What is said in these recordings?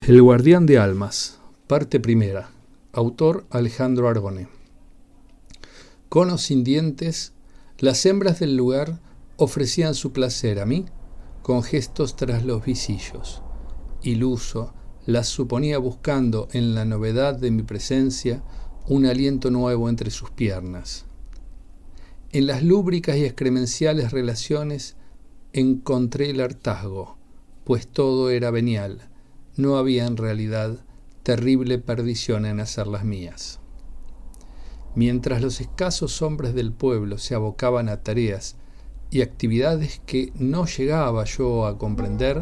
El guardián de almas, parte primera. Autor Alejandro Arbone. Con o sin dientes, las hembras del lugar ofrecían su placer a mí con gestos tras los visillos. Iluso, las suponía buscando en la novedad de mi presencia un aliento nuevo entre sus piernas. En las lúbricas y excremenciales relaciones encontré el hartazgo, pues todo era venial. No había en realidad terrible perdición en hacer las mías. Mientras los escasos hombres del pueblo se abocaban a tareas y actividades que no llegaba yo a comprender,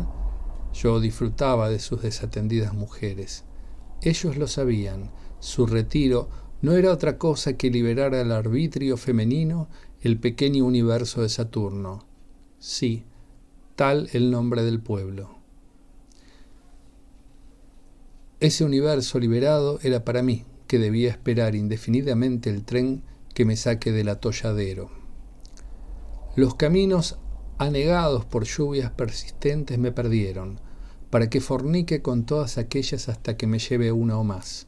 yo disfrutaba de sus desatendidas mujeres. Ellos lo sabían, su retiro no era otra cosa que liberar al arbitrio femenino el pequeño universo de Saturno. Sí, tal el nombre del pueblo. Ese universo liberado era para mí, que debía esperar indefinidamente el tren que me saque del atolladero. Los caminos anegados por lluvias persistentes me perdieron, para que fornique con todas aquellas hasta que me lleve una o más.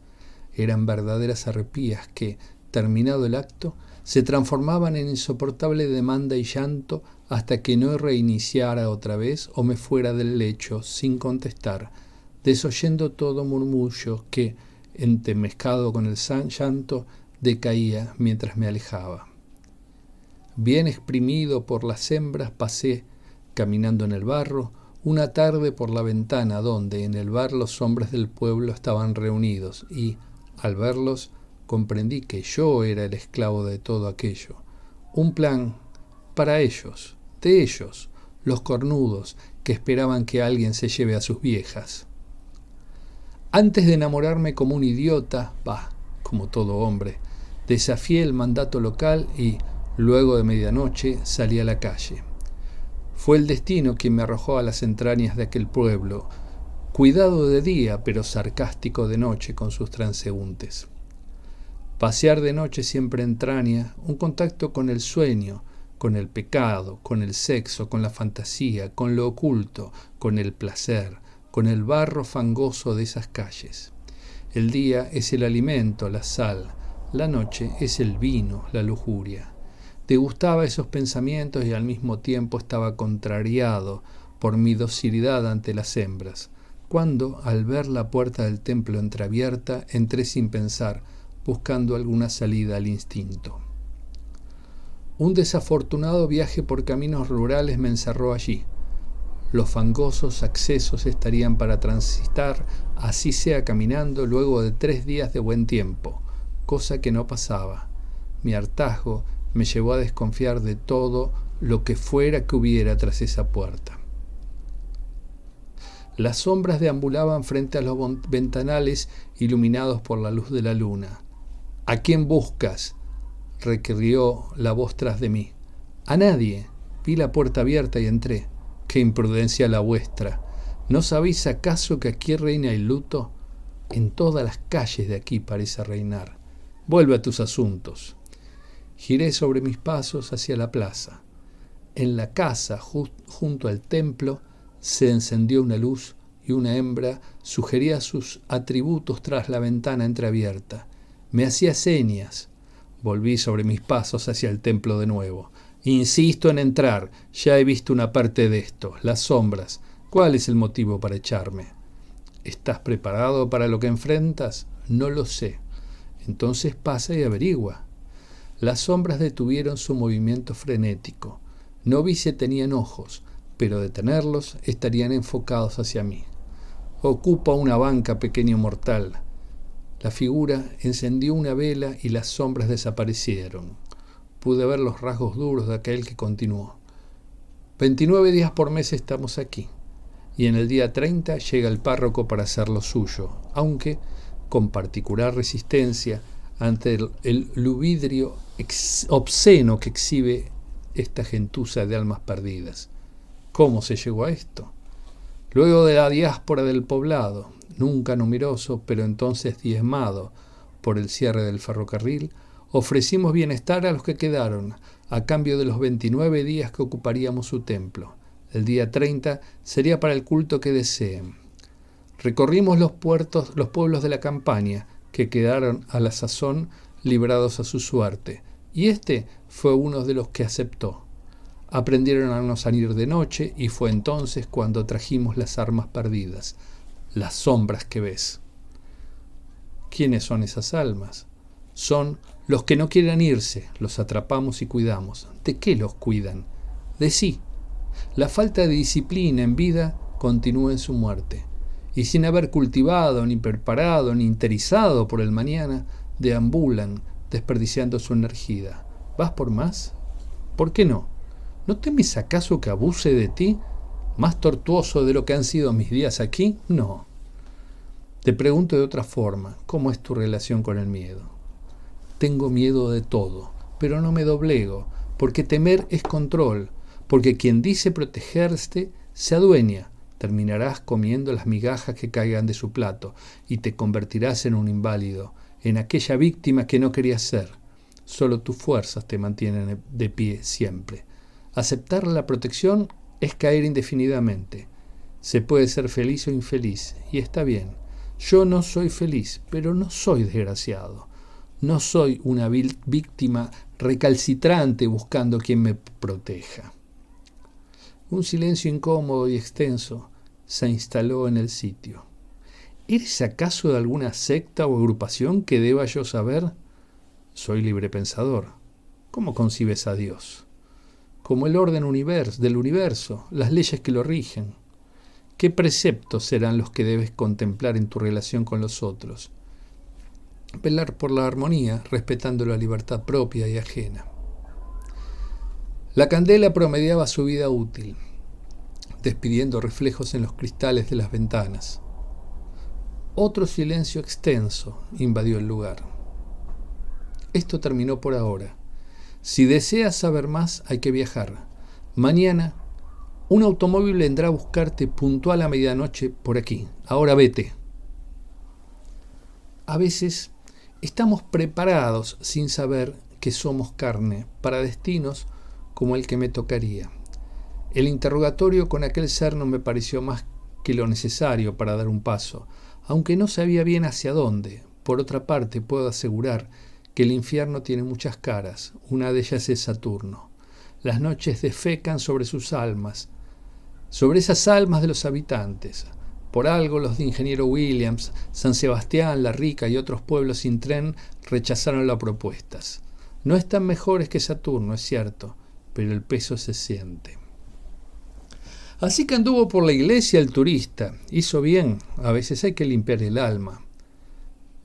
Eran verdaderas arpías que, terminado el acto, se transformaban en insoportable demanda y llanto hasta que no reiniciara otra vez o me fuera del lecho sin contestar, desoyendo todo murmullo que, entremezclado con el llanto, decaía mientras me alejaba. Bien exprimido por las hembras, pasé, caminando en el barro, una tarde por la ventana donde en el bar los hombres del pueblo estaban reunidos y, al verlos, comprendí que yo era el esclavo de todo aquello. Un plan para ellos, de ellos, los cornudos que esperaban que alguien se lleve a sus viejas. Antes de enamorarme como un idiota, como todo hombre, desafié el mandato local y, luego de medianoche, salí a la calle. Fue el destino quien me arrojó a las entrañas de aquel pueblo, cuidado de día pero sarcástico de noche con sus transeúntes. Pasear de noche siempre entraña un contacto con el sueño, con el pecado, con el sexo, con la fantasía, con lo oculto, con el placer, con el barro fangoso de esas calles. El día es el alimento, la sal, la noche es el vino, la lujuria. Degustaba esos pensamientos y al mismo tiempo estaba contrariado por mi docilidad ante las hembras, cuando, al ver la puerta del templo entreabierta, entré sin pensar, buscando alguna salida al instinto. Un desafortunado viaje por caminos rurales me encerró allí. Los fangosos accesos estarían para transitar, así sea caminando, luego de 3 días de buen tiempo, cosa que no pasaba. Mi hartazgo me llevó a desconfiar de todo lo que fuera que hubiera tras esa puerta. Las sombras deambulaban frente a los ventanales iluminados por la luz de la luna. «¿A quién buscas?», requirió la voz tras de mí. «A nadie». Vi la puerta abierta y entré. «¡Qué imprudencia la vuestra! ¿No sabéis acaso que aquí reina el luto? En todas las calles de aquí parece reinar. Vuelve a tus asuntos». Giré sobre mis pasos hacia la plaza. En la casa, junto al templo, se encendió una luz y una hembra sugería sus atributos tras la ventana entreabierta. Me hacía señas. Volví sobre mis pasos hacia el templo de nuevo. «Insisto en entrar. Ya he visto una parte de esto. Las sombras. ¿Cuál es el motivo para echarme?» «¿Estás preparado para lo que enfrentas?» «No lo sé». «Entonces pasa y averigua». Las sombras detuvieron su movimiento frenético. No vi si tenían ojos, pero de tenerlos estarían enfocados hacia mí. «Ocupa una banca, pequeño mortal». La figura encendió una vela y las sombras desaparecieron. Pude ver los rasgos duros de aquel que continuó. 29 días por mes estamos aquí, y en el día 30 llega el párroco para hacer lo suyo, aunque con particular resistencia ante el luvidrio obsceno que exhibe esta gentuza de almas perdidas. ¿Cómo se llegó a esto? Luego de la diáspora del poblado, nunca numeroso, pero entonces diezmado por el cierre del ferrocarril, ofrecimos bienestar a los que quedaron, a cambio de los 29 días que ocuparíamos su templo. El día 30 sería para el culto que deseen. Recorrimos los pueblos de la campaña, que quedaron a la sazón librados a su suerte, y este fue uno de los que aceptó. Aprendieron a no salir de noche, y fue entonces cuando trajimos las armas perdidas, las sombras que ves. ¿Quiénes son esas almas? Son los que no quieren irse, los atrapamos y cuidamos. ¿De qué los cuidan? De sí. La falta de disciplina en vida continúa en su muerte, y sin haber cultivado, ni preparado, ni interesado por el mañana, deambulan, desperdiciando su energía. ¿Vas por más? ¿Por qué no? ¿No temes acaso que abuse de ti? ¿Más tortuoso de lo que han sido mis días aquí? No. Te pregunto de otra forma, ¿cómo es tu relación con el miedo? Tengo miedo de todo, pero no me doblego, porque temer es control, porque quien dice protegerte se adueña. Terminarás comiendo las migajas que caigan de su plato y te convertirás en un inválido, en aquella víctima que no querías ser. Solo tus fuerzas te mantienen de pie siempre. Aceptar la protección es caer indefinidamente. Se puede ser feliz o infeliz, y está bien. Yo no soy feliz, pero no soy desgraciado. No soy una víctima recalcitrante buscando quien me proteja. Un silencio incómodo y extenso se instaló en el sitio. ¿Eres acaso de alguna secta o agrupación que deba yo saber? Soy librepensador. ¿Cómo concibes a Dios? Como el orden del universo, las leyes que lo rigen. ¿Qué preceptos serán los que debes contemplar en tu relación con los otros? Velar por la armonía, respetando la libertad propia y ajena. La candela promediaba su vida útil, despidiendo reflejos en los cristales de las ventanas. Otro silencio extenso invadió el lugar. Esto terminó por ahora. Si deseas saber más, hay que viajar. Mañana, un automóvil vendrá a buscarte puntual a medianoche por aquí. Ahora vete. A veces estamos preparados sin saber que somos carne para destinos como el que me tocaría. El interrogatorio con aquel ser no me pareció más que lo necesario para dar un paso, aunque no sabía bien hacia dónde. Por otra parte, puedo asegurar que el infierno tiene muchas caras. Una de ellas es Saturno. Las noches defecan sobre sus almas, sobre esas almas de los habitantes. Por algo los de Ingeniero Williams, San Sebastián, La Rica y otros pueblos sin tren rechazaron las propuestas. No están mejores que Saturno, es cierto, pero el peso se siente. Así que anduvo por la iglesia el turista. Hizo bien, a veces hay que limpiar el alma.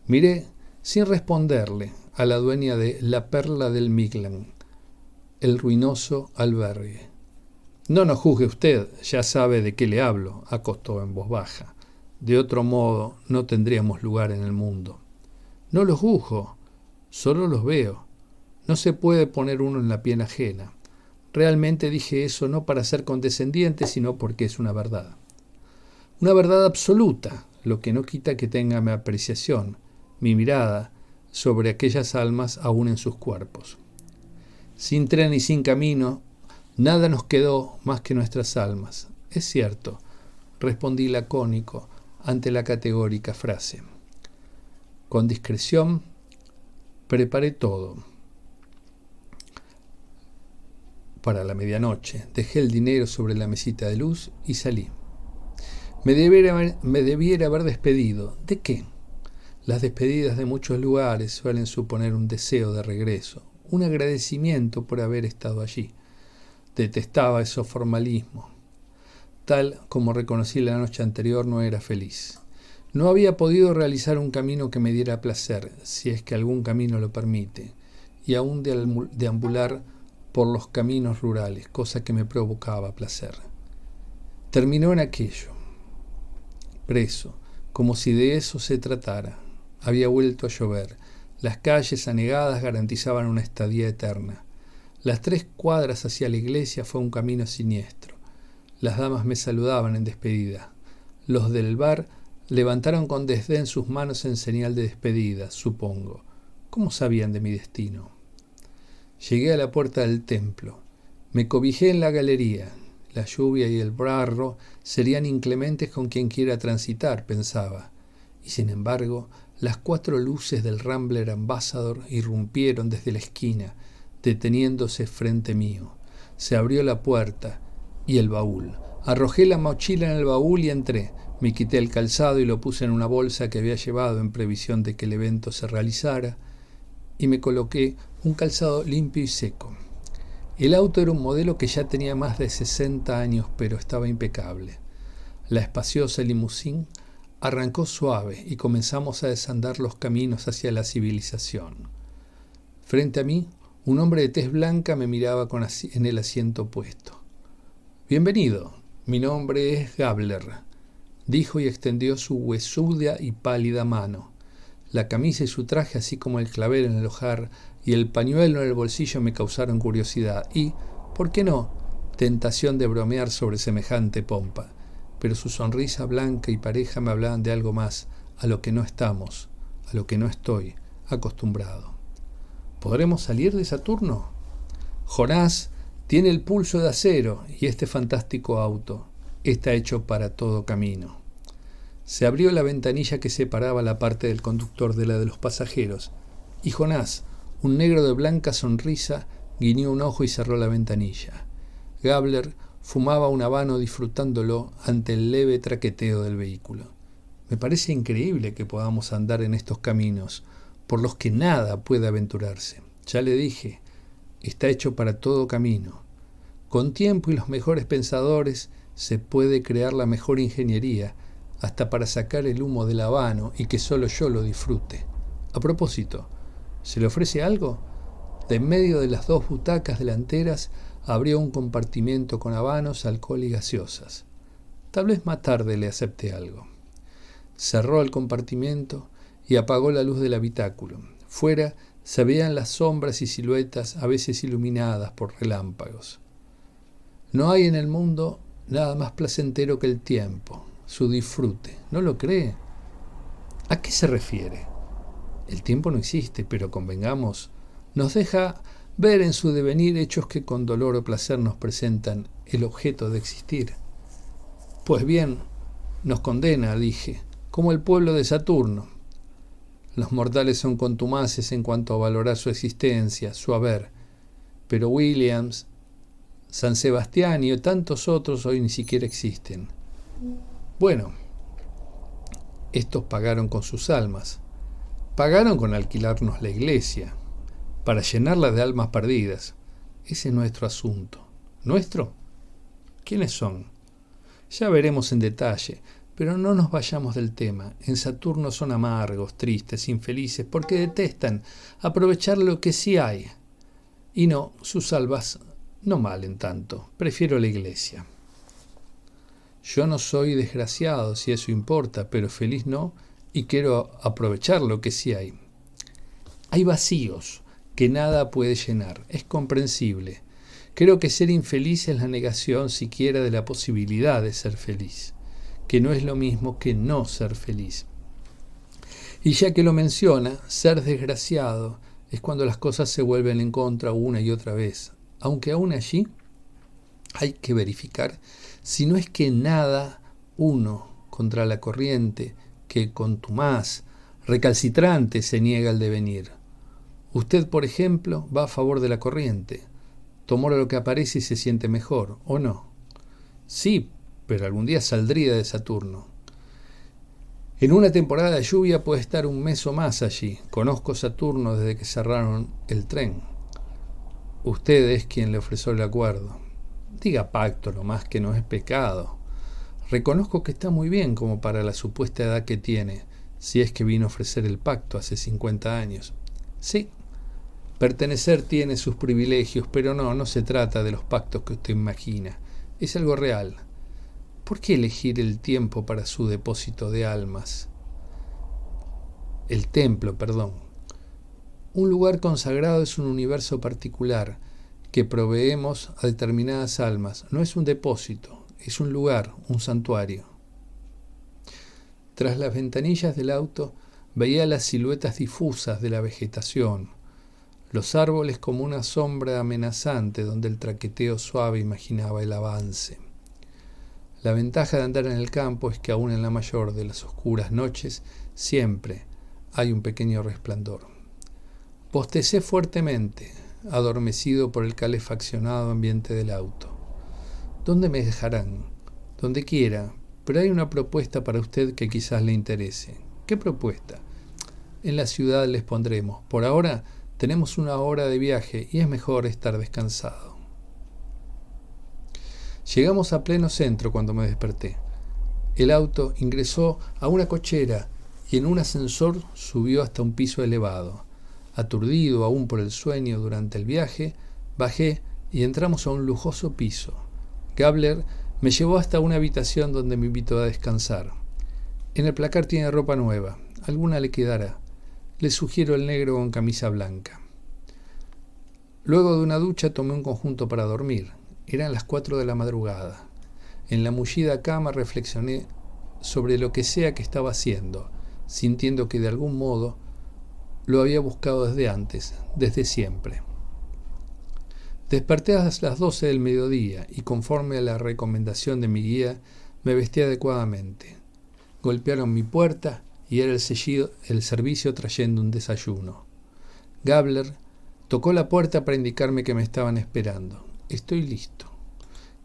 Miré, sin responderle, a la dueña de La Perla del Midland, el ruinoso albergue. No nos juzgue usted, ya sabe de qué le hablo, acostó en voz baja. De otro modo, no tendríamos lugar en el mundo. No los juzgo, solo los veo. No se puede poner uno en la piel ajena. Realmente dije eso no para ser condescendiente, sino porque es una verdad. Una verdad absoluta, lo que no quita que tenga mi apreciación, mi mirada sobre aquellas almas aún en sus cuerpos. Sin tren y sin camino, nada nos quedó más que nuestras almas. Es cierto, respondí lacónico ante la categórica frase. Con discreción, preparé todo. Para la medianoche, dejé el dinero sobre la mesita de luz y salí. Me debiera haber despedido. ¿De qué? Las despedidas de muchos lugares suelen suponer un deseo de regreso, un agradecimiento por haber estado allí. Detestaba esos formalismos. Tal como reconocí la noche anterior, no era feliz. No había podido realizar un camino que me diera placer, si es que algún camino lo permite, y aún deambular por los caminos rurales, cosa que me provocaba placer. Terminó en aquello, preso, como si de eso se tratara. Había vuelto a llover. Las calles anegadas garantizaban una estadía eterna. Las 3 cuadras hacia la iglesia fue un camino siniestro. Las damas me saludaban en despedida. Los del bar levantaron con desdén sus manos en señal de despedida, supongo. ¿Cómo sabían de mi destino? Llegué a la puerta del templo. Me cobijé en la galería. La lluvia y el barro serían inclementes con quien quiera transitar, pensaba. Y sin embargo, las 4 luces del Rambler Ambassador irrumpieron desde la esquina, deteniéndose frente mío. Se abrió la puerta y el baúl. Arrojé la mochila en el baúl y entré. Me quité el calzado y lo puse en una bolsa que había llevado en previsión de que el evento se realizara, y me coloqué un calzado limpio y seco. El auto era un modelo que ya tenía más de 60 años, pero estaba impecable. La espaciosa limusín arrancó suave y comenzamos a desandar los caminos hacia la civilización. Frente a mí, un hombre de tez blanca me miraba en el asiento opuesto. «Bienvenido, mi nombre es Gabler», dijo y extendió su huesuda y pálida mano. La camisa y su traje, así como el clavel en el ojal y el pañuelo en el bolsillo, me causaron curiosidad y, ¿por qué no?, tentación de bromear sobre semejante pompa. Pero su sonrisa blanca y pareja me hablaban de algo más, a lo que no estoy acostumbrado. ¿Podremos salir de Saturno? Jonás tiene el pulso de acero y este fantástico auto está hecho para todo camino. Se abrió la ventanilla que separaba la parte del conductor de la de los pasajeros, y Jonás, un negro de blanca sonrisa, guiñó un ojo y cerró la ventanilla. Gabler fumaba un habano disfrutándolo ante el leve traqueteo del vehículo. Me parece increíble que podamos andar en estos caminos, por los que nada puede aventurarse. Ya le dije, está hecho para todo camino. Con tiempo y los mejores pensadores se puede crear la mejor ingeniería, hasta para sacar el humo del habano y que solo yo lo disfrute. A propósito, ¿se le ofrece algo? De en medio de las 2 butacas delanteras abrió un compartimento con habanos, alcohol y gaseosas. Tal vez más tarde le acepte algo. Cerró el compartimento y apagó la luz del habitáculo. Fuera se veían las sombras y siluetas, a veces iluminadas por relámpagos. No hay en el mundo nada más placentero que el tiempo, su disfrute. ¿No lo cree? ¿A qué se refiere? El tiempo no existe, pero convengamos, nos deja ver en su devenir hechos que con dolor o placer nos presentan el objeto de existir. Pues bien, nos condena, dije, como el pueblo de Saturno. Los mortales son contumaces en cuanto a valorar su existencia, su haber, pero Williams, San Sebastián y tantos otros hoy ni siquiera existen. Bueno, estos pagaron con sus almas, pagaron con alquilarnos la iglesia, para llenarla de almas perdidas. Ese es nuestro asunto. ¿Nuestro? ¿Quiénes son? Ya veremos en detalle, pero no nos vayamos del tema. En Saturno son amargos, tristes, infelices, porque detestan aprovechar lo que sí hay. Y no, sus almas no malen tanto. Prefiero la iglesia. Yo no soy desgraciado, si eso importa, pero feliz no, y quiero aprovechar lo que sí hay. Hay vacíos que nada puede llenar. Es comprensible. Creo que ser infeliz es la negación siquiera de la posibilidad de ser feliz, que no es lo mismo que no ser feliz. Y ya que lo menciona, ser desgraciado es cuando las cosas se vuelven en contra una y otra vez, aunque aún allí hay que verificar si no es que nada uno contra la corriente, que contumaz, recalcitrante se niega al devenir. Usted, por ejemplo, va a favor de la corriente, tomó lo que aparece y se siente mejor, ¿o no? Sí, pero algún día saldría de Saturno. En una temporada de lluvia puede estar un mes o más allí. Conozco Saturno desde que cerraron el tren. Usted es quien le ofreció el acuerdo. Diga pacto nomás, que no es pecado. Reconozco que está muy bien como para la supuesta edad que tiene, si es que vino a ofrecer el pacto hace 50 años. Sí, pertenecer tiene sus privilegios, pero no se trata de los pactos que usted imagina. Es algo real. ¿Por qué elegir el tiempo para su depósito de almas? El templo, perdón. Un lugar consagrado es un universo particular que proveemos a determinadas almas. No es un depósito, es un lugar, un santuario. Tras las ventanillas del auto veía las siluetas difusas de la vegetación, los árboles como una sombra amenazante donde el traqueteo suave imaginaba el avance. La ventaja de andar en el campo es que aún en la mayor de las oscuras noches siempre hay un pequeño resplandor. Bostecé fuertemente, adormecido por el calefaccionado ambiente del auto. ¿Dónde me dejarán? Donde quiera, pero hay una propuesta para usted que quizás le interese. ¿Qué propuesta? En la ciudad les pondremos. Por ahora tenemos 1 hora de viaje y es mejor estar descansado. Llegamos a pleno centro cuando me desperté. El auto ingresó a una cochera y en un ascensor subió hasta un piso elevado. Aturdido aún por el sueño durante el viaje, bajé y entramos a un lujoso piso. Gabler me llevó hasta una habitación donde me invitó a descansar. En el placar tiene ropa nueva, alguna le quedará. Le sugiero el negro con camisa blanca. Luego de una ducha tomé un conjunto para dormir. Eran las 4 de la madrugada. En la mullida cama reflexioné sobre lo que sea que estaba haciendo, sintiendo que de algún modo lo había buscado desde antes, desde siempre. Desperté a las 12 del mediodía y conforme a la recomendación de mi guía, me vestí adecuadamente. Golpearon mi puerta y era el servicio trayendo un desayuno. Gabler tocó la puerta para indicarme que me estaban esperando. Estoy listo.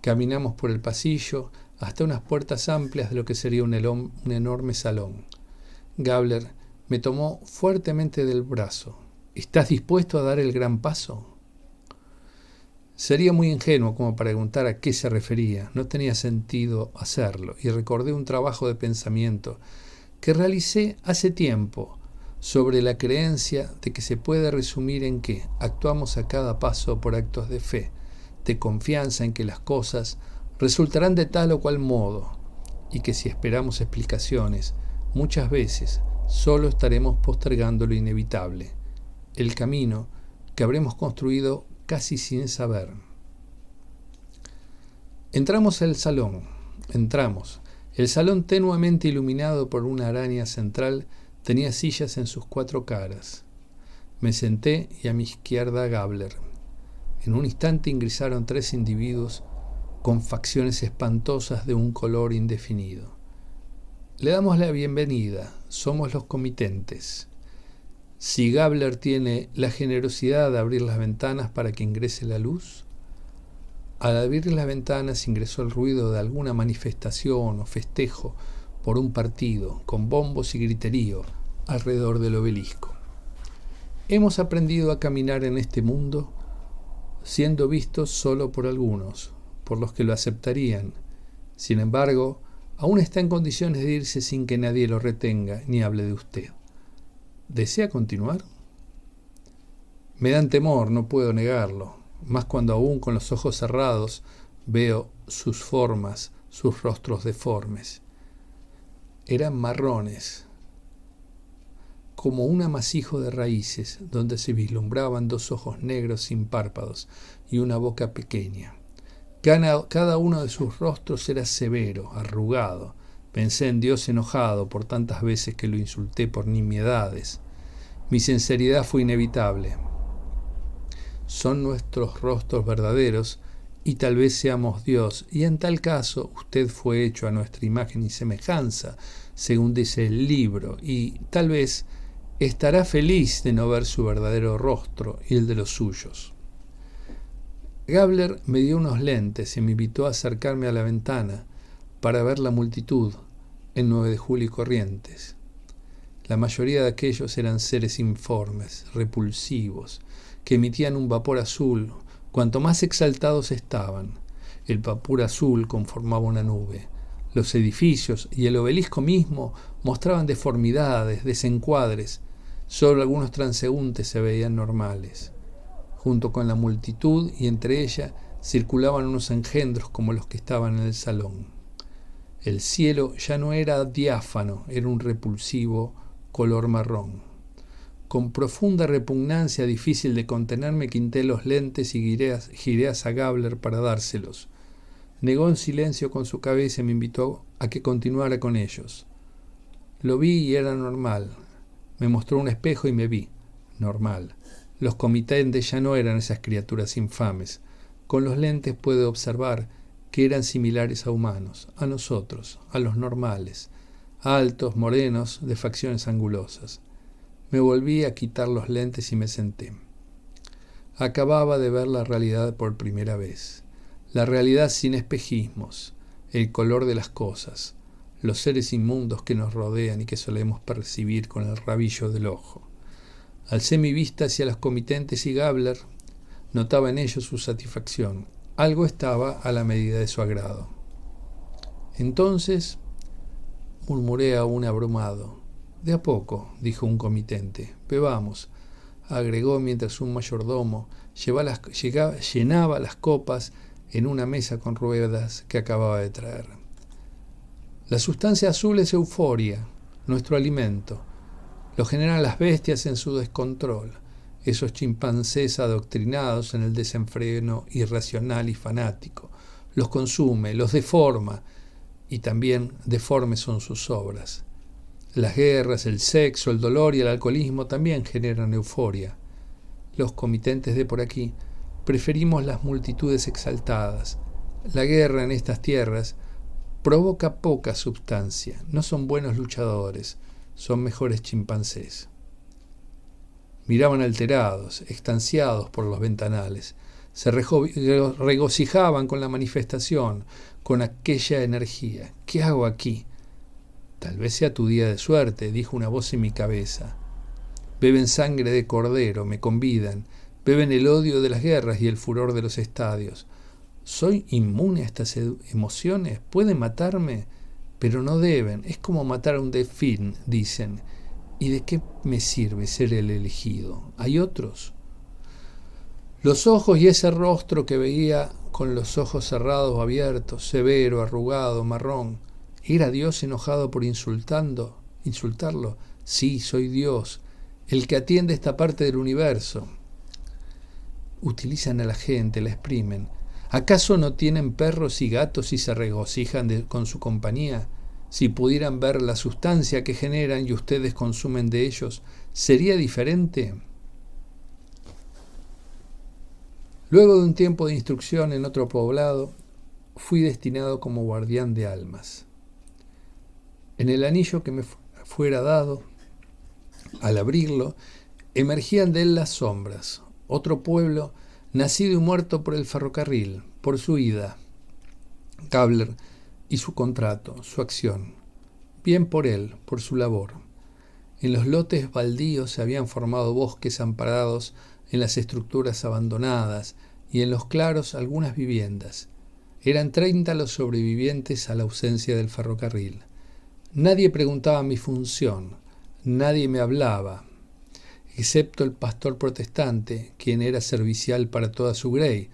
Caminamos por el pasillo hasta unas puertas amplias de lo que sería un enorme salón. Gabler me tomó fuertemente del brazo. ¿Estás dispuesto a dar el gran paso? Sería muy ingenuo como para preguntar a qué se refería. No tenía sentido hacerlo y recordé un trabajo de pensamiento que realicé hace tiempo sobre la creencia de que se puede resumir en que actuamos a cada paso por actos de fe, de confianza en que las cosas resultarán de tal o cual modo, y que si esperamos explicaciones, muchas veces solo estaremos postergando lo inevitable, el camino que habremos construido casi sin saber. Entramos. El salón tenuemente iluminado por una araña central tenía sillas en sus 4 caras. Me senté y a mi izquierda Gabler. En un instante ingresaron 3 individuos con facciones espantosas de un color indefinido. Le damos la bienvenida, somos los comitentes. Si Gabler tiene la generosidad de abrir las ventanas para que ingrese la luz. Al abrir las ventanas ingresó el ruido de alguna manifestación o festejo por un partido, con bombos y griterío alrededor del obelisco. Hemos aprendido a caminar en este mundo siendo vistos solo por algunos, por los que lo aceptarían. Sin embargo, aún está en condiciones de irse sin que nadie lo retenga ni hable de usted. ¿Desea continuar? Me dan temor, no puedo negarlo, más cuando aún con los ojos cerrados veo sus formas, sus rostros deformes. Eran marrones, como un amasijo de raíces, donde se vislumbraban 2 ojos negros sin párpados y una boca pequeña. Cada uno de sus rostros era severo, arrugado. Pensé en Dios enojado por tantas veces que lo insulté por nimiedades. Mi sinceridad fue inevitable. Son nuestros rostros verdaderos y tal vez seamos Dios, y en tal caso usted fue hecho a nuestra imagen y semejanza, según dice el libro, y tal vez estará feliz de no ver su verdadero rostro y el de los suyos. Gabler me dio unos lentes y me invitó a acercarme a la ventana para ver la multitud en 9 de Julio y Corrientes. La mayoría de aquellos eran seres informes, repulsivos, que emitían un vapor azul. Cuanto más exaltados estaban, el vapor azul conformaba una nube. Los edificios y el obelisco mismo mostraban deformidades, desencuadres. Solo algunos transeúntes se veían normales. Junto con la multitud y entre ella circulaban unos engendros como los que estaban en el salón. El cielo ya no era diáfano, era un repulsivo color marrón. Con profunda repugnancia difícil de contener me quité los lentes y giré a Gabler para dárselos. Negó en silencio con su cabeza y me invitó a que continuara con ellos. Lo vi y era normal. Me mostró un espejo y me vi. Normal. Los comitentes ya no eran esas criaturas infames. Con los lentes pude observar que eran similares a humanos, a nosotros, a los normales, altos, morenos, de facciones angulosas. Me volví a quitar los lentes y me senté. Acababa de ver la realidad por primera vez. La realidad sin espejismos, el color de las cosas, los seres inmundos que nos rodean y que solemos percibir con el rabillo del ojo. Alcé mi vista hacia los comitentes y Gabler. Notaba en ellos su satisfacción. Algo estaba a la medida de su agrado. Entonces, murmuré aún abrumado. De a poco, dijo un comitente. Bebamos, agregó mientras un mayordomo llenaba las copas en una mesa con ruedas que acababa de traer. La sustancia azul es euforia, nuestro alimento. Lo generan las bestias en su descontrol, esos chimpancés adoctrinados en el desenfreno irracional y fanático. Los consume, los deforma, y también deformes son sus obras. Las guerras, el sexo, el dolor y el alcoholismo también generan euforia. Los comitentes de por aquí preferimos las multitudes exaltadas. La guerra en estas tierras provoca poca substancia. No son buenos luchadores, son mejores chimpancés. Miraban alterados, extasiados por los ventanales. Se regocijaban con la manifestación, con aquella energía. ¿Qué hago aquí? Tal vez sea tu día de suerte, dijo una voz en mi cabeza. Beben sangre de cordero, me convidan. Beben el odio de las guerras y el furor de los estadios. ¿Soy inmune a estas emociones? ¿Pueden matarme? Pero no deben. Es como matar a un delfín, dicen. ¿Y de qué me sirve ser el elegido? ¿Hay otros? Los ojos y ese rostro que veía con los ojos cerrados o abiertos, severo, arrugado, marrón. ¿Era Dios enojado por insultarlo? Sí, soy Dios, el que atiende esta parte del universo. Utilizan a la gente, la exprimen. ¿Acaso no tienen perros y gatos y se regocijan con su compañía? Si pudieran ver la sustancia que generan y ustedes consumen de ellos, ¿sería diferente? Luego de un tiempo de instrucción en otro poblado, fui destinado como guardián de almas. En el anillo que me fuera dado, al abrirlo, emergían de él las sombras. Otro pueblo, nacido y muerto por el ferrocarril, por su ida. Gabler y su contrato, su acción. Bien por él, por su labor. En los lotes baldíos se habían formado bosques amparados en las estructuras abandonadas y en los claros algunas viviendas. Eran 30 los sobrevivientes a la ausencia del ferrocarril. Nadie preguntaba mi función, nadie me hablaba, excepto el pastor protestante, quien era servicial para toda su grey.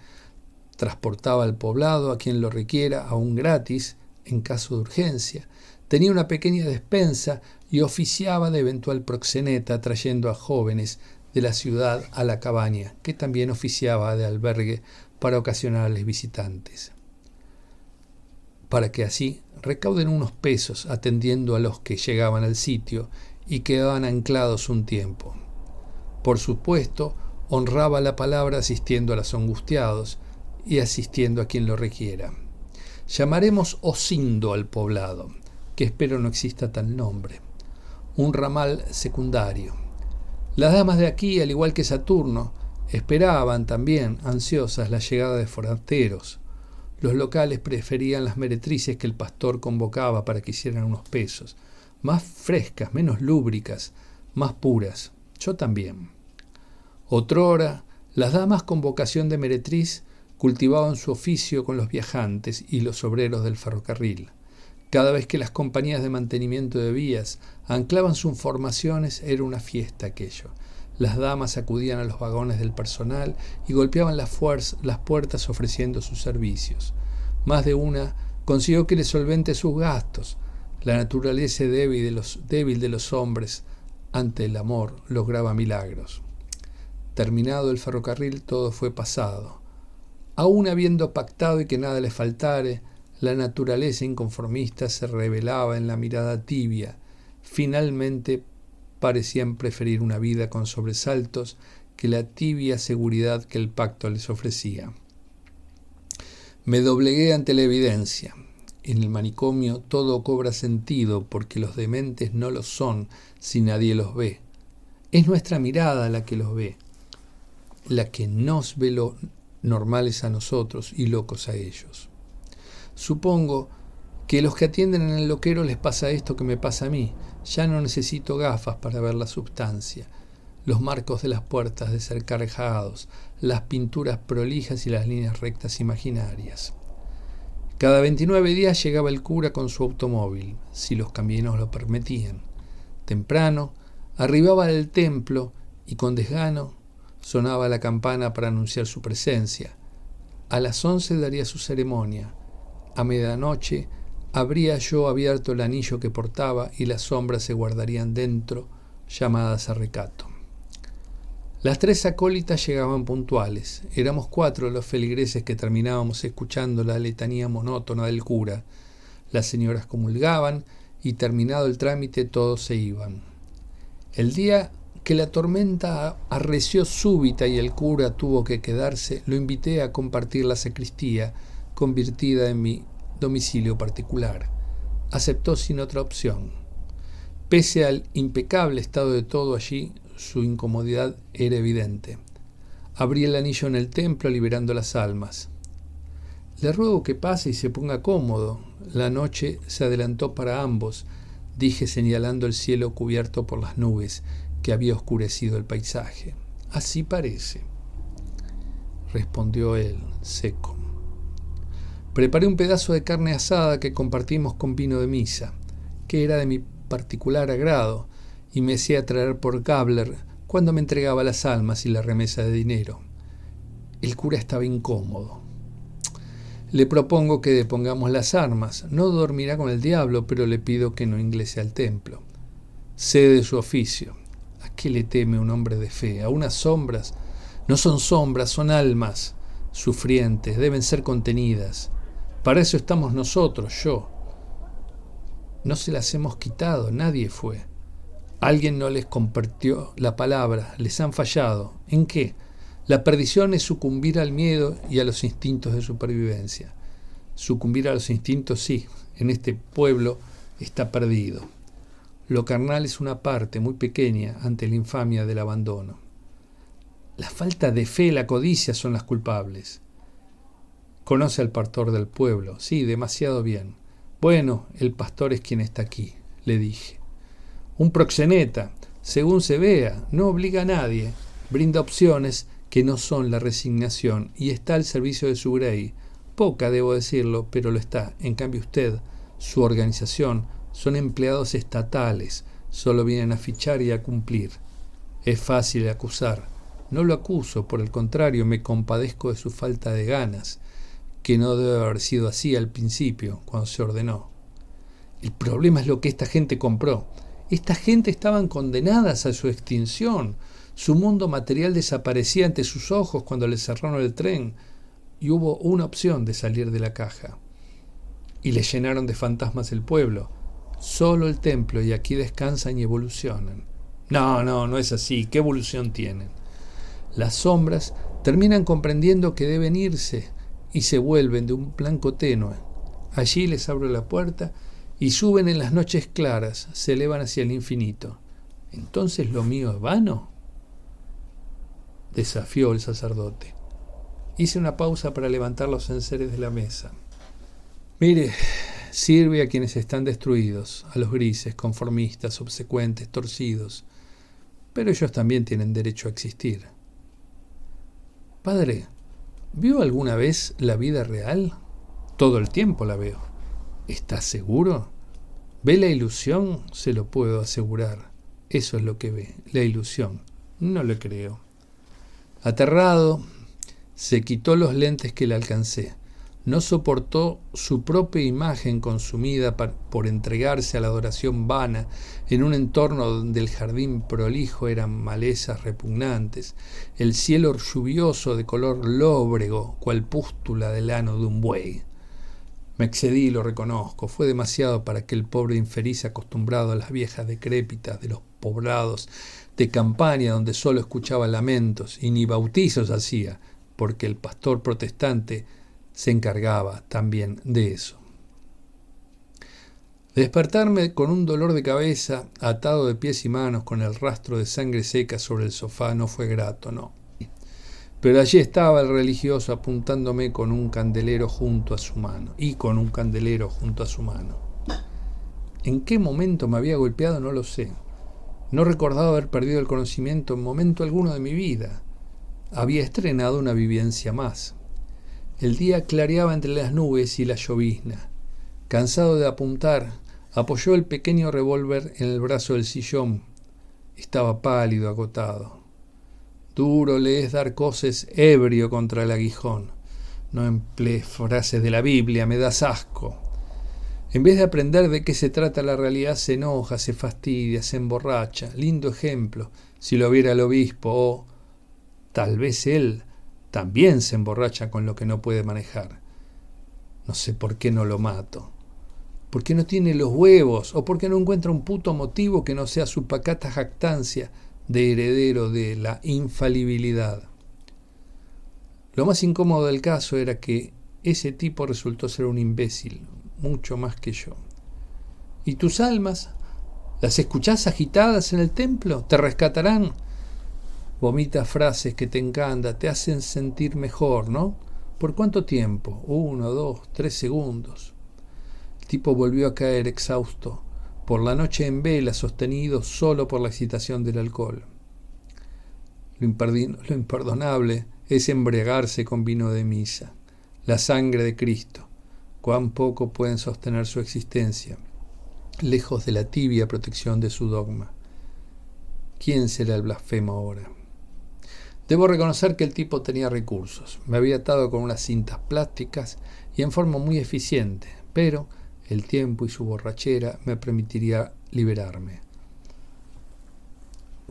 Transportaba al poblado a quien lo requiera aún gratis, en caso de urgencia. Tenía una pequeña despensa y oficiaba de eventual proxeneta trayendo a jóvenes de la ciudad a la cabaña, que también oficiaba de albergue para ocasionales visitantes, para que así recauden unos pesos atendiendo a los que llegaban al sitio y quedaban anclados un tiempo. Por supuesto, honraba la palabra asistiendo a los angustiados y asistiendo a quien lo requiera. Llamaremos Osindo al poblado, que espero no exista tal nombre, un ramal secundario. Las damas de aquí, al igual que Saturno, esperaban también, ansiosas, la llegada de forasteros. Los locales preferían las meretrices que el pastor convocaba para que hicieran unos pesos, más frescas, menos lúbricas, más puras. Yo también. Otrora, las damas con vocación de meretriz cultivaban su oficio con los viajantes y los obreros del ferrocarril. Cada vez que las compañías de mantenimiento de vías anclaban sus formaciones era una fiesta aquello. Las damas acudían a los vagones del personal y golpeaban las puertas ofreciendo sus servicios. Más de una consiguió que le solvente sus gastos. La naturaleza débil de los hombres ante el amor lograba milagros. Terminado el ferrocarril, todo fue pasado. Aún habiendo pactado y que nada le faltare, la naturaleza inconformista se revelaba en la mirada tibia. Finalmente parecían preferir una vida con sobresaltos que la tibia seguridad que el pacto les ofrecía. Me doblegué ante la evidencia. En el manicomio todo cobra sentido porque los dementes no lo son si nadie los ve. Es nuestra mirada la que los ve, la que nos ve lo normales a nosotros y locos a ellos. Supongo que a los que atienden en el loquero les pasa esto que me pasa a mí. Ya no necesito gafas para ver la substancia, los marcos de las puertas desencajados, las pinturas prolijas y las líneas rectas imaginarias. Cada 29 días llegaba el cura con su automóvil, si los caminos lo permitían. Temprano, arribaba al templo y con desgano sonaba la campana para anunciar su presencia. A las 11 daría su ceremonia. A medianoche habría yo abierto el anillo que portaba y las sombras se guardarían dentro, llamadas a recato. Las 3 acólitas llegaban puntuales. Éramos 4 los feligreses que terminábamos escuchando la letanía monótona del cura. Las señoras comulgaban y terminado el trámite todos se iban. El día que la tormenta arreció súbita y el cura tuvo que quedarse, lo invité a compartir la sacristía, convertida en mi domicilio particular. Aceptó sin otra opción. Pese al impecable estado de todo allí, su incomodidad era evidente. Abrí el anillo en el templo liberando las almas. Le ruego que pase y se ponga cómodo. La noche se adelantó para ambos, dije señalando el cielo cubierto por las nubes que había oscurecido el paisaje. Así parece, respondió él, seco. Preparé un pedazo de carne asada que compartimos con vino de misa, que era de mi particular agrado, y me hacía traer por Gabler cuando me entregaba las almas y la remesa de dinero. El cura estaba incómodo. Le propongo que depongamos las armas. No dormirá con el diablo, pero le pido que no ingrese al templo. Sé de su oficio. ¿A qué le teme un hombre de fe? ¿A unas sombras? No son sombras, son almas sufrientes, deben ser contenidas. Para eso estamos nosotros, yo. No se las hemos quitado, nadie fue. Alguien no les compartió la palabra, les han fallado. ¿En qué? La perdición es sucumbir al miedo y a los instintos de supervivencia. Sucumbir a los instintos, sí, en este pueblo está perdido. Lo carnal es una parte muy pequeña ante la infamia del abandono. La falta de fe y la codicia son las culpables. Conoce al pastor del pueblo, sí, demasiado bien. Bueno, el pastor es quien está aquí, le dije. Un proxeneta, según se vea, no obliga a nadie, brinda opciones que no son la resignación y está al servicio de su grey. Poca, debo decirlo, pero lo está. En cambio usted, su organización, son empleados estatales, solo vienen a fichar y a cumplir. Es fácil acusar. No lo acuso, por el contrario, me compadezco de su falta de ganas, que no debe haber sido así al principio, cuando se ordenó. El problema es lo que esta gente compró. Esta gente estaban condenadas a su extinción. Su mundo material desaparecía ante sus ojos cuando le cerraron el tren y hubo una opción de salir de la caja. Y le llenaron de fantasmas el pueblo. Solo el templo y aquí descansan y evolucionan. No es así. ¿Qué evolución tienen? Las sombras terminan comprendiendo que deben irse y se vuelven de un blanco tenue. Allí les abro la puerta y suben en las noches claras, se elevan hacia el infinito. ¿Entonces lo mío es vano?, desafió el sacerdote. Hice una pausa para levantar los enseres de la mesa. Mire, sirve a quienes están destruidos, a los grises, conformistas, obsecuentes, torcidos, pero ellos también tienen derecho a existir. Padre, ¿vio alguna vez la vida real? Todo el tiempo la veo. ¿Está seguro? ¿Ve la ilusión? Se lo puedo asegurar. Eso es lo que ve, la ilusión. No le creo. Aterrado, se quitó los lentes que le alcancé. No soportó su propia imagen consumida por entregarse a la adoración vana en un entorno donde el jardín prolijo eran malezas repugnantes, el cielo lluvioso de color lóbrego, cual pústula del ano de un buey. Me excedí, lo reconozco. Fue demasiado para aquel pobre infeliz acostumbrado a las viejas decrépitas de los poblados de campaña donde solo escuchaba lamentos y ni bautizos hacía, porque el pastor protestante se encargaba también de eso. Despertarme con un dolor de cabeza, atado de pies y manos, con el rastro de sangre seca sobre el sofá, no fue grato, no. Pero allí estaba el religioso apuntándome con un candelero junto a su mano, ¿En qué momento me había golpeado? No lo sé. No recordaba haber perdido el conocimiento en momento alguno de mi vida. Había estrenado una vivencia más. El día clareaba entre las nubes y la llovizna. Cansado de apuntar, apoyó el pequeño revólver en el brazo del sillón. Estaba pálido, agotado. Duro le es dar coces ebrio contra el aguijón. No emplees frases de la Biblia, me das asco. En vez de aprender de qué se trata la realidad, se enoja, se fastidia, se emborracha. Lindo ejemplo, si lo viera el obispo, o tal vez él también se emborracha con lo que no puede manejar. No sé por qué no lo mato. ¿Por qué no tiene los huevos? ¿O por qué no encuentra un puto motivo que no sea su pacata jactancia de heredero de la infalibilidad? Lo más incómodo del caso era que ese tipo resultó ser un imbécil, mucho más que yo. ¿Y tus almas? ¿Las escuchás agitadas en el templo? ¿Te rescatarán? Vomita frases que te encantan, te hacen sentir mejor, ¿no? ¿Por cuánto tiempo? 1, 2, 3 segundos. El tipo volvió a caer exhausto, por la noche en vela, sostenido solo por la excitación del alcohol. Lo imperdonable es embriagarse con vino de misa, la sangre de Cristo. Cuán poco pueden sostener su existencia, lejos de la tibia protección de su dogma. ¿Quién será el blasfemo ahora? Debo reconocer que el tipo tenía recursos. Me había atado con unas cintas plásticas y en forma muy eficiente, pero el tiempo y su borrachera me permitiría liberarme.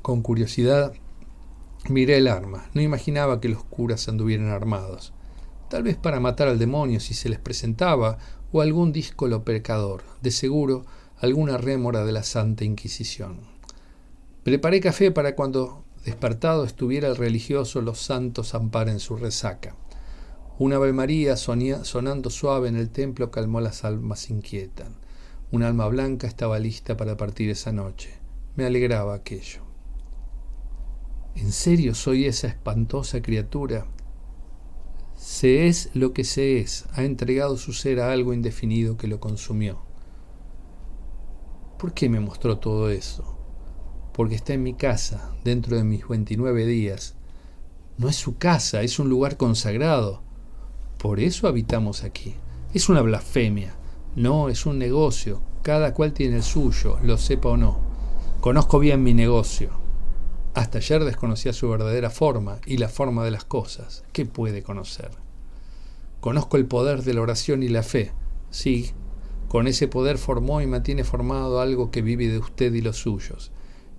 Con curiosidad miré el arma. No imaginaba que los curas anduvieran armados. Tal vez para matar al demonio si se les presentaba, o algún díscolo pecador, de seguro alguna rémora de la Santa Inquisición. Preparé café para cuando despertado estuviera el religioso, los santos amparen su resaca. Una Ave María sonando suave en el templo calmó las almas inquietas. Un alma blanca estaba lista para partir esa noche. Me alegraba aquello. ¿En serio soy esa espantosa criatura? Se es lo que se es, ha entregado su ser a algo indefinido que lo consumió. ¿Por qué me mostró todo eso? Porque está en mi casa, dentro de mis 29 días. No es su casa, es un lugar consagrado. Por eso habitamos aquí. Es una blasfemia. No, es un negocio. Cada cual tiene el suyo, lo sepa o no. Conozco bien mi negocio. Hasta ayer desconocía su verdadera forma y la forma de las cosas. ¿Qué puede conocer? Conozco el poder de la oración y la fe. Sí, con ese poder formó y mantiene formado algo que vive de usted y los suyos.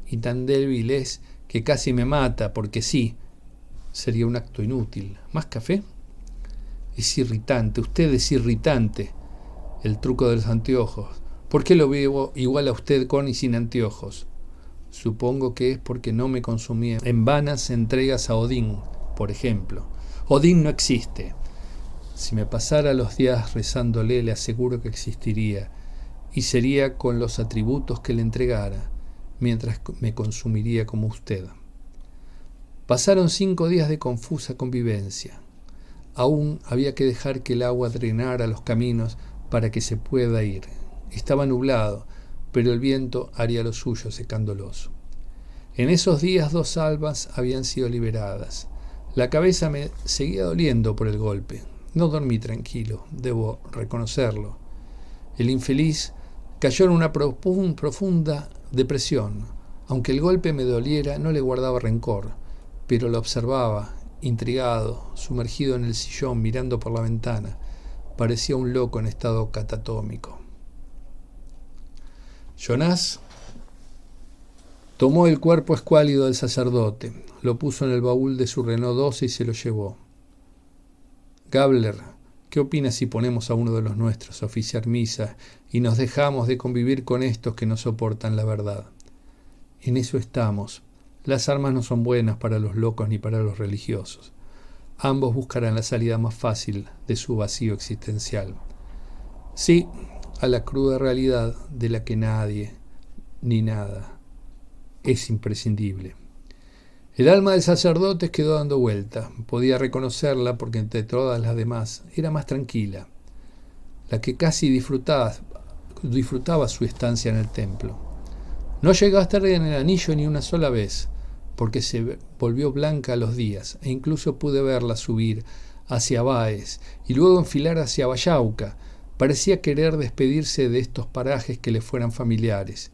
Y tan débil es que casi me mata, porque sí, sería un acto inútil. ¿Más café? Es irritante, usted es irritante. El truco de los anteojos. ¿Por qué lo veo igual a usted con y sin anteojos? Supongo que es porque no me consumía en vanas entregas a Odín, por ejemplo. Odín no existe. Si me pasara los días rezándole, le aseguro que existiría, y sería con los atributos que le entregara, mientras me consumiría como usted. Pasaron 5 días de confusa convivencia. Aún había que dejar que el agua drenara los caminos para que se pueda ir. Estaba nublado, pero el viento haría lo suyo secándolos. En esos días 2 almas habían sido liberadas. La cabeza me seguía doliendo por el golpe. No dormí tranquilo, debo reconocerlo. El infeliz cayó en una profunda depresión. Aunque el golpe me doliera, no le guardaba rencor, pero lo observaba, intrigado, sumergido en el sillón, mirando por la ventana. Parecía un loco en estado catatómico. Jonás tomó el cuerpo escuálido del sacerdote, lo puso en el baúl de su Renault 12 y se lo llevó. Gabler, ¿qué opinas si ponemos a uno de los nuestros a oficiar misa y nos dejamos de convivir con estos que no soportan la verdad? En eso estamos. Las armas no son buenas para los locos ni para los religiosos. ambos buscarán la salida más fácil de su vacío existencial. Sí, a la cruda realidad de la que nadie ni nada es imprescindible. El alma del sacerdote quedó dando vuelta. Podía reconocerla porque entre todas las demás era más tranquila, la que casi disfrutaba su estancia en el templo. No llegó a estar en el anillo ni una sola vez, porque se volvió blanca a los días, e incluso pude verla subir hacia Báez y luego enfilar hacia Vallauca. Parecía querer despedirse de estos parajes que le fueran familiares.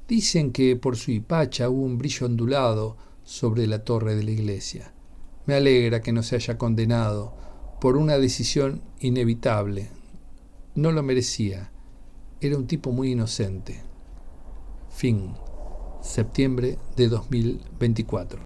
Dicen que por su hipacha hubo un brillo ondulado sobre la torre de la iglesia. Me alegra que no se haya condenado por una decisión inevitable. No lo merecía. Era un tipo muy inocente. Fin. Septiembre de 2024.